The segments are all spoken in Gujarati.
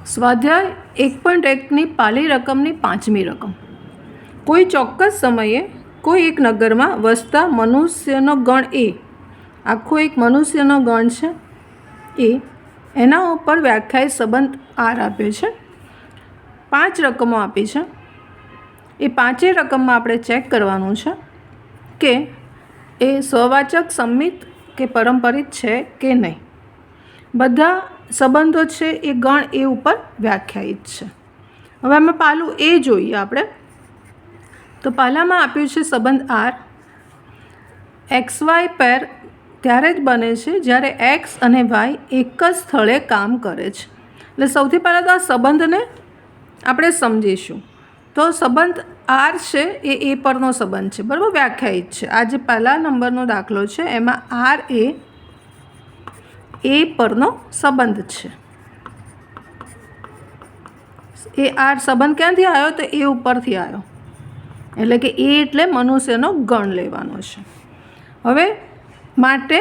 સ્વાધ્યાય 1.1ની પાલી રકમની પાંચમી રકમ. કોઈ ચોક્કસ સમયે કોઈ એક નગરમાં વસતા મનુષ્યનો ગણ એ, આખો એક મનુષ્યનો ગણ છે એ, એના ઉપર વ્યાખ્યાયિત સંબંધ આર આપ્યો છે. 5 રકમો આપી છે. એ પાંચેય રકમમાં આપણે ચેક કરવાનું છે કે એ સ્વવાચક, સંમિત કે પરંપરિત છે કે નહીં. બધા સંબંધો છે એ ગણ એ ઉપર વ્યાખ્યાયિત છે. હવે આમાં પહેલું એ જોઈએ આપણે. તો પહેલામાં આપ્યું છે સંબંધ આર. એક્સ વાય પેર ત્યારે જ બને છે જ્યારે એક્સ અને વાય એક જ સ્થળે કામ કરે છે. એટલે સૌથી પહેલાં તો આ સંબંધને આપણે સમજીશું. તો સંબંધ આર છે એ પરનો સંબંધ છે, બરાબર, વ્યાખ્યાયિત છે. આ જે પહેલા નંબરનો દાખલો છે એમાં આર એ પરનો સંબંધ છે. એ આર સંબંધ ક્યાંથી આવ્યો? તો એ ઉપરથી આવ્યો. એટલે કે એ એટલે મનુષ્યનો ગણ લેવાનો છે. હવે માટે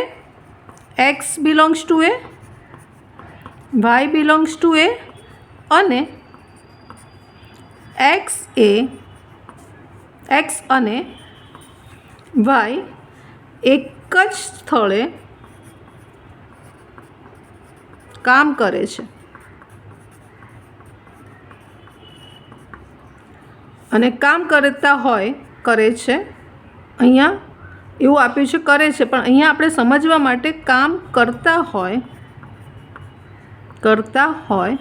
x belongs to A, Y belongs to A અને એક્સ અને વાય એક જ સ્થળે કામ કરે છે. અને કામ કરતા હોય કરે છે. અહીંયા એવું આપ્યું છે કરે છે, પણ અહીંયા આપણે સમજવા માટે કામ કરતા હોય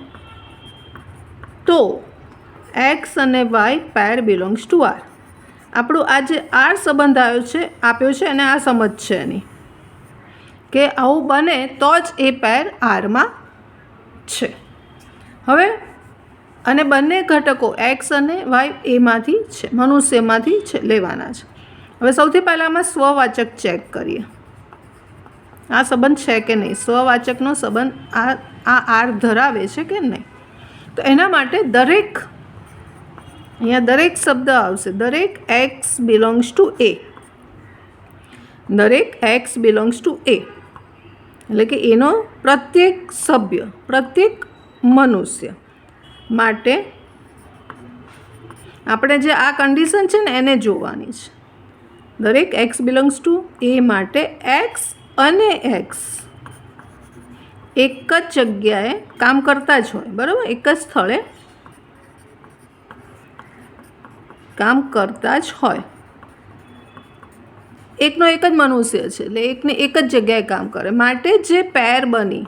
તો એક્સ અને Y pair belongs to R. આપણું આ જે આર સંબંધ આપ્યો છે અને આ સમજ છે એની કે આવું બને તો જ એ પેર આરમાં છે. હવે અને બંને ઘટકો એક્સ અને વાય એમાંથી છે, મનુષ્યમાંથી છે, લેવાના છે. હવે સૌથી પહેલાં આમાં સ્વવાચક ચેક કરીએ. આ સંબંધ છે કે નહીં, સ્વવાચકનો સંબંધ આ આર ધરાવે છે કે નહીં. તો એના માટે અહીંયા દરેક શબ્દ આવશે. દરેક એક્સ બિલોંગ્સ ટુ એ, દરેક એક્સ બિલોંગ્સ ટુ એ એટલે કે એનો પ્રત્યેક સભ્ય, પ્રત્યેક મનુષ્ય માટે આપણે જે આ કન્ડિશન છે ને એને જોવાની છે. દરેક એક્સ બિલોંગ્સ ટુ એ માટે એક્સ અને એક્સ એક જ જગ્યાએ કામ કરતા જ હોય, બરાબર, એક જ સ્થળે કામ કરતા જ હોય. એકનો એક જ મનુષ્ય છે એટલે એકને એક જ જગ્યાએ કામ કરે. માટે જે પેર બની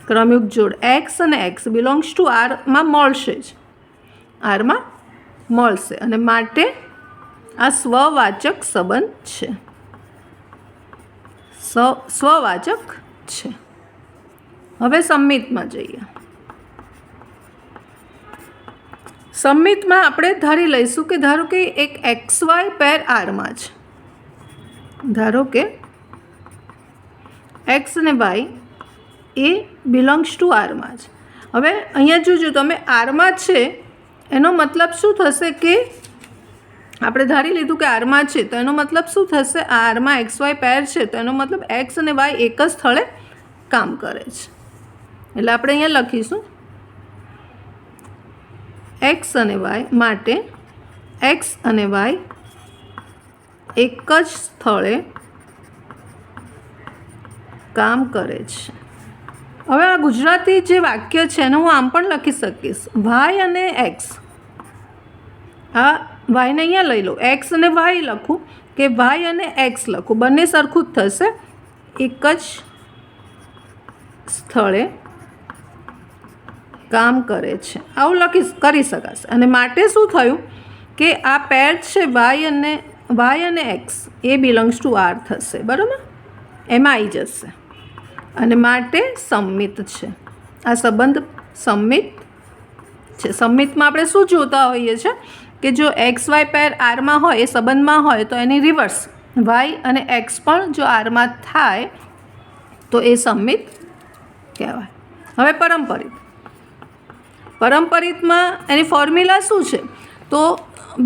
ક્રમિક જોડ એક્સ અને એક્સ બિલોંગ્સ ટુ આરમાં મળશે જ, આરમાં મળશે. અને માટે આ સ્વવાચક સંબંધ છે, સ્વવાચક છે. હવે સંમિતમાં જઈએ. સંમિતમાં આપણે ધારી લઈશું કે ધારો કે એક એક્સ વાય પેર આરમાં છે. ધારો કે એક્સ અને વાય એ બિલોંગ્સ ટુ આરમાં છે. હવે અહીંયા જોજો તમે, આરમાં છે એનો મતલબ શું થશે કે આપણે ધારી લીધું કે આરમાં છે તો એનો મતલબ શું થશે? આરમાં એક્સ વાય પેર છે તો એનો મતલબ એક્સ અને વાય એક જ સ્થળે કામ કરે છે. એટલે આપણે અહીંયા લખીશું એક્સ અને વાય માટે એક્સ અને વાય એક જ સ્થળે કામ કરે છે. હવે આ ગુજરાતી જે વાક્ય છે એને હું આમ પણ લખી શકીશ, વાય અને એક્સ. આ વાયને અહીંયા લઈ લો, એક્સ અને વાય લખું કે વાય અને એક્સ લખું, બંને સરખું જ થશે. એક જ સ્થળે કામ કરે છે, આવું કરી શકાશે. અને માટે શું થયું કે આ પેર છે વાય અને એક્સ એ બિલોંગ્સ ટુ આર થશે, બરાબર, એમાં આવી જશે. અને માટે સંમિત છે. આ સંબંધ સંમિત છે. સંમિતમાં આપણે શું જોતા હોઈએ છીએ કે જો એક્સ વાય પેર આરમાં હોય, એ સંબંધમાં હોય તો એની રિવર્સ વાય અને એક્સ પણ જો આરમાં થાય તો એ સંમિત કહેવાય. હવે પરંપરિતમાં એની ફોર્મ્યુલા શું છે? તો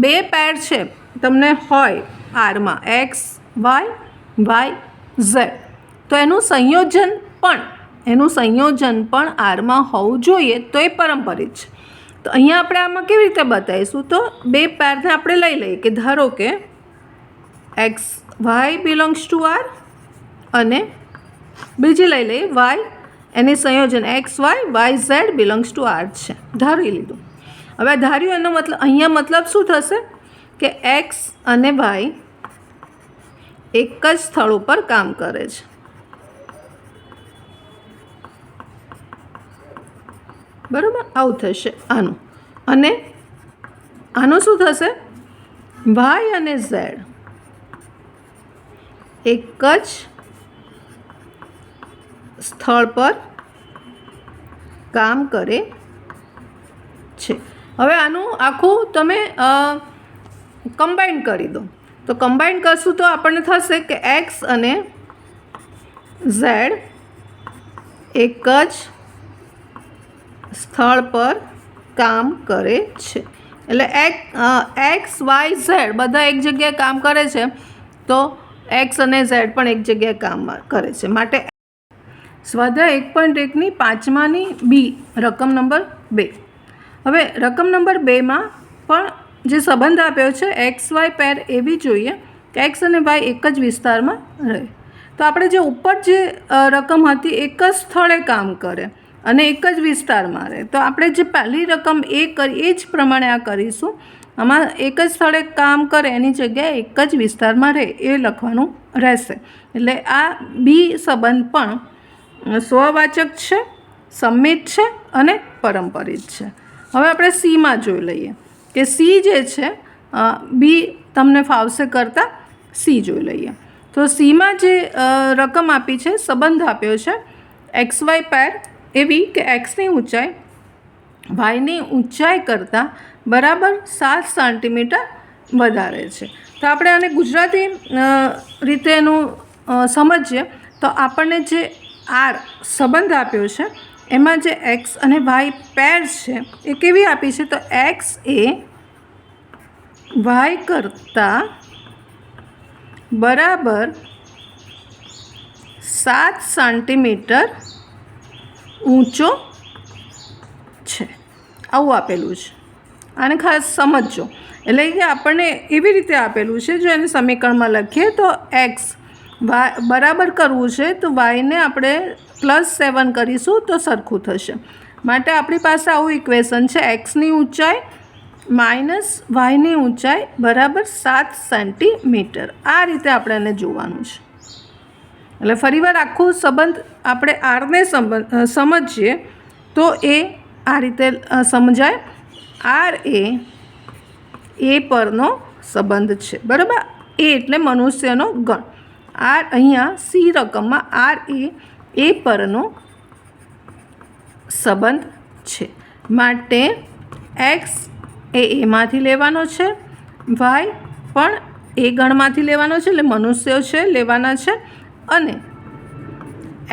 બે પેર છે તમને હોય આરમાં, એક્સ વાય ઝેડ, તો એનું સંયોજન પણ એનું સંયોજન પણ આરમાં હોવું જોઈએ તો એ પારંપરિક છે. તો અહીંયા આપણે આમાં કેવી રીતે બતાવીશું? તો બે પેરને આપણે લઈ લઈએ કે ધારો કે X Y belongs to R અને બીજી લઈ લઈએ વાય, એની સંયોજન X Y Z belongs to R છે, ધારી લીધું. હવે ધાર્યું એનો મતલબ અહીંયા મતલબ શું થશે કે એક્સ અને વાય એક જ સ્થળ ઉપર કામ કરે છે. બરાબર, આવું થશે આનું. અને આનું શું થશે? વાય અને ઝેડ એક જ સ્થળ પર કામ કરે છે. હવે આનું આખું તમે કમ્બાઈન કરી દો. તો કમ્બાઈન કરશું તો આપણને થશે કે એક્સ અને ઝેડ એક જ સ્થળ પર કામ કરે છે. એટલે એક્સ વાય ઝેડ બધા એક જગ્યાએ કામ કરે છે, તો એક્સ અને ઝેડ પણ એક જગ્યાએ કામ કરે છે. માટે સ્વાધ્યાય 1.1ની પાંચમાની બી રકમ નંબર 2. હવે રકમ નંબર 2માં પણ જે સંબંધ આપ્યો છે એક્સ વાય પેર એવી જોઈએ કે એક્સ અને વાય એક જ વિસ્તારમાં રહે. તો આપણે જે ઉપર જે રકમ હતી એક જ સ્થળે કામ કરે અને એક જ વિસ્તારમાં રહે, તો આપણે જે પહેલી રકમ એ કરી એ જ પ્રમાણે આ કરીશું. આમાં એક જ સ્થળે કામ કરે એની જગ્યાએ એક જ વિસ્તારમાં રહે એ લખવાનું રહેશે. એટલે આ બી સંબંધ પણ સ્વવાચક છે, સંમિત છે અને પારંપરિક છે. હવે આપણે સીમાં જોઈ લઈએ કે સી જે છે બી તમને ફાવશે કરતાં સી જોઈ લઈએ. તો સીમાં જે રકમ આપી છે, સંબંધ આપ્યો છે એક્સ વાય પેર એવી કે એક્સની ઊંચાઈ વાયની ઊંચાઈ કરતાં બરાબર 7 સેન્ટીમીટર વધારે છે. તો આપણે આને ગુજરાતી રીતે એનું સમજીએ તો આપણને જે આર સંબંધ આપ્યો છે એમાં જે એક્સ અને વાય પેર છે એ કેવી આપી છે? તો એક્સ એ વાય કરતાં બરાબર 7 સેન્ટીમીટર ઊંચો છે, આવું આપેલું છે. આને ખાસ સમજજો. એટલે કે આપણને એવી રીતે આપેલું છે, જો એને સમીકરણમાં લખીએ તો એક્સ વાય બરાબર કરવું છે તો વાયને આપણે +7 કરીશું તો સરખું થશે. માટે આપણી પાસે આવું ઇક્વેશન છે એક્સની ઊંચાઈ માઇનસ વાયની ઊંચાઈ બરાબર 7 સેન્ટીમીટર. આ રીતે આપણે એને જોવાનું છે. એટલે ફરીવાર આખું સંબંધ આપણે આરને સમજીએ તો એ આ રીતે સમજાય. આર એ પરનો સંબંધ છે, બરાબર. એ એટલે મનુષ્યનો ગણ. આર અહીંયા સી રકમમાં આર એ પરનો સંબંધ છે. માટે એક્સ એ એમાંથી લેવાનો છે, વાય પણ એ ગણમાંથી લેવાનો છે, એટલે મનુષ્યો છે લેવાના છે. અને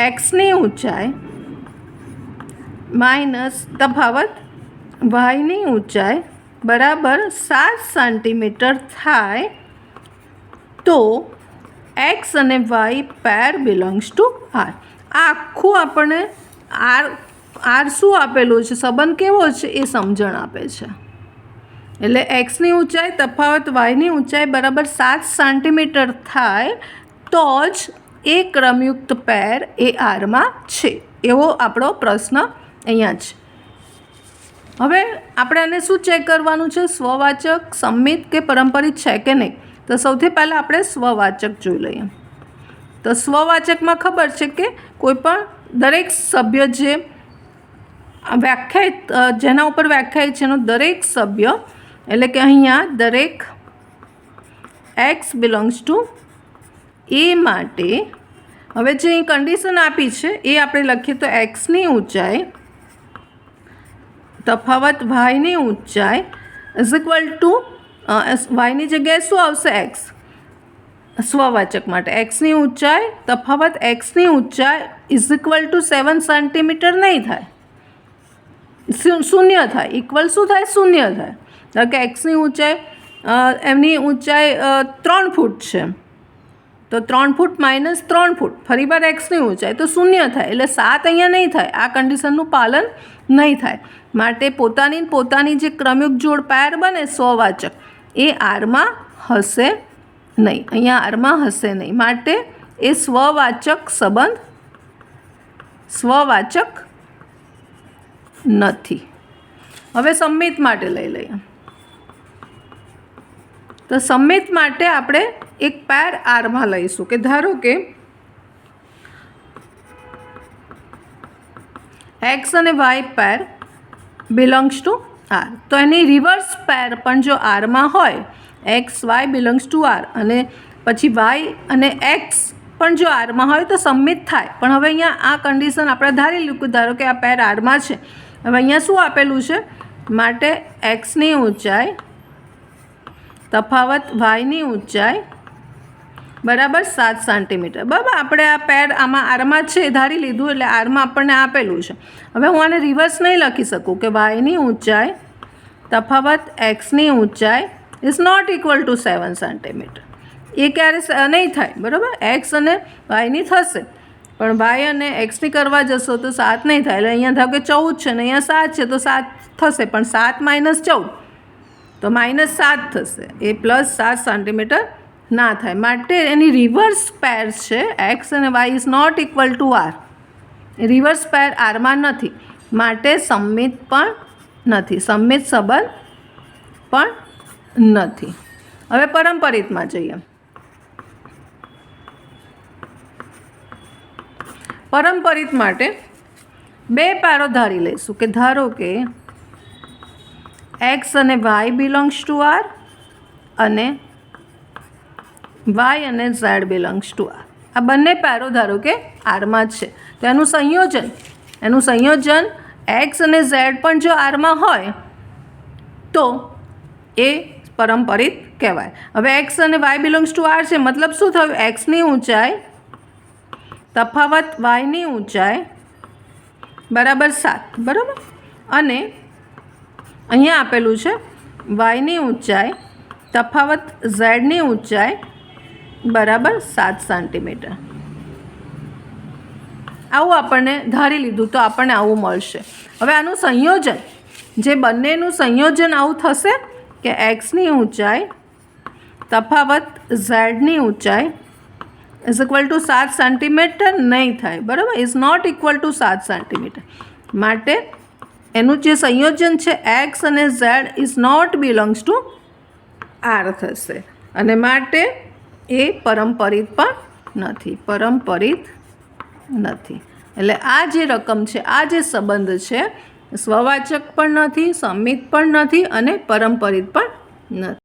એક્સની ઊંચાઈ માઇનસ તફાવત વાયની ઊંચાઈ બરાબર 7 સેન્ટીમીટર થાય તો એક્સ અને Y pair belongs to R. આ આખું આપણને આર શું આપેલું છે, સંબંધ કેવો છે એ સમજણ આપે છે. એટલે એક્સની ઊંચાઈ તફાવત વાયની ઊંચાઈ બરાબર 7 સેન્ટીમીટર થાય તો જ એ ક્રમયુક્ત પેર એ આરમાં છે, એવો આપણો પ્રશ્ન અહીંયા છે. હવે આપણે આને શું ચેક કરવાનું છે? સ્વવાચક, સંમિત કે પારંપરિક છે કે નહીં? તો સૌથી પહેલાં આપણે સ્વવાચક જોઈ લઈએ. તો સ્વવાચકમાં ખબર છે કે કોઈપણ દરેક સભ્ય જે વ્યાખ્યાયિત જેના ઉપર વ્યાખ્યાયિત છે એનો દરેક સભ્ય, એટલે કે અહીંયા દરેક એક્સ બિલોંગ્સ ટુ એ માટે હવે જે કન્ડિશન આપી છે એ આપણે લખીએ તો એક્સની ઊંચાઈ તફાવત વાયની ઊંચાઈ ઇઝ ઇક્વલ ટુ વાયની જગ્યાએ શું આવશે? એક્સ. સ્વવાચક માટે એક્સની ઊંચાઈ તફાવત એક્સની ઊંચાઈ ઇઝ ઇક્વલ ટુ 7 સેન્ટીમીટર નહીં થાય, શૂન્ય થાય. ઇક્વલ શું થાય? શૂન્ય થાય. કારણ કે એક્સની ઊંચાઈ એમની ઊંચાઈ 3 ફૂટ છે તો 3 ફૂટ માઇનસ 3 ફૂટ ફરીવાર એક્સની ઊંચાઈ તો 0 થાય, એટલે 7 અહીંયા નહીં થાય. આ કન્ડિશનનું પાલન નહીં થાય. માટે પોતાની જે ક્રમયુક્ત જોડ પેર બને સ્વવાચક એ આરમાં હશે નહીં, અહીંયા આરમાં હશે નહીં. માટે એ સ્વવાચક નથી. હવે સંમિત માટે લઈ લઈએ. તો સંમિત માટે આપણે એક પેર આરમાં લઈશું કે ધારો કે એક્સ અને Y pair belongs to R, તો એની રિવર્સ પેર પણ જો આરમાં હોય, X Y belongs to R, અને પછી વાય અને એક્સ પણ જો આરમાં હોય તો સંમિત થાય. પણ હવે અહીંયા આ કન્ડિશન આપણે ધારી લીધું, ધારો કે આ પેર આરમાં છે. હવે અહીંયા શું આપેલું છે? માટે એક્સની ઊંચાઈ તફાવત વાયની ઊંચાઈ બરાબર 7 સેન્ટીમીટર. બરાબર, આપણે આ પેર આમાં આરમાં છે ધારી લીધું, એટલે આરમાં આપણને આપેલું છે. હવે હું આને રિવર્સ નહીં લખી શકું કે વાયની ઊંચાઈ તફાવત એક્સની ઊંચાઈ is not equal to 7 centimetre. એ ક્યારે નહીં થાય, બરાબર. એક્સ અને વાયની થશે, પણ વાય અને એક્સની કરવા જશો તો 7 નહીં થાય. એટલે અહીંયા ધારો કે 14 છે ને અહીંયા 7 છે તો 7 થશે, પણ 7 માઇનસ 14 તો -7 થશે. એ +7 સેન્ટીમીટર ના થાય. માટે એની રિવર્સ પેર છે એક્સ અને y is not equal to R. Reverse pair આરમાં નથી, માટે સંમિત પણ નથી, સંમિત સંબંધ પણ નથી. હવે પરંપરિતમાં જઈએ. પરંપરિત માટે બે પેરો ધારી લઈશું કે ધારો કે એક્સ અને વાય બિલોંગ્સ ટુ આર અને વાય અને ઝેડ બિલોંગ્સ ટુ આર. આ બંને પેરો ધારો કે આરમાં છે, તો એનું સંયોજન એક્સ અને ઝેડ પણ જો આરમાં હોય તો એ પરંપરિત કહેવાય. હવે એક્સ અને વાય બિલોંગ્સ ટુ આર છે, મતલબ શું થયું? એક્સની ઊંચાઈ તફાવત વાયની ઊંચાઈ બરાબર 7, બરાબર. અને અહીંયા આપેલું છે વાયની ઊંચાઈ તફાવત ઝેડની ઊંચાઈ બરાબર 7 સેન્ટીમીટર. આવું આપણને ધારી લીધું તો આપણને આવું મળશે. હવે આનું સંયોજન, જે બંનેનું સંયોજન આવું થશે કે એક્સની ઊંચાઈ તફાવત ઝેડની ઊંચાઈ ઇઝ ઇક્વલ ટુ 7 સેન્ટીમીટર નહીં થાય, બરાબર. Is not equal to 7 centimetre. માટે એનું જે સંયોજન છે એક્સ અને Z is not belongs to R થશે, અને માટે એ પરંપરિત પણ નથી. એટલે આ જે રકમ છે, આ જે સંબંધ છે, સ્વવાચક પણ નથી, સંમિત પણ નથી અને પરંપરિત પણ નથી.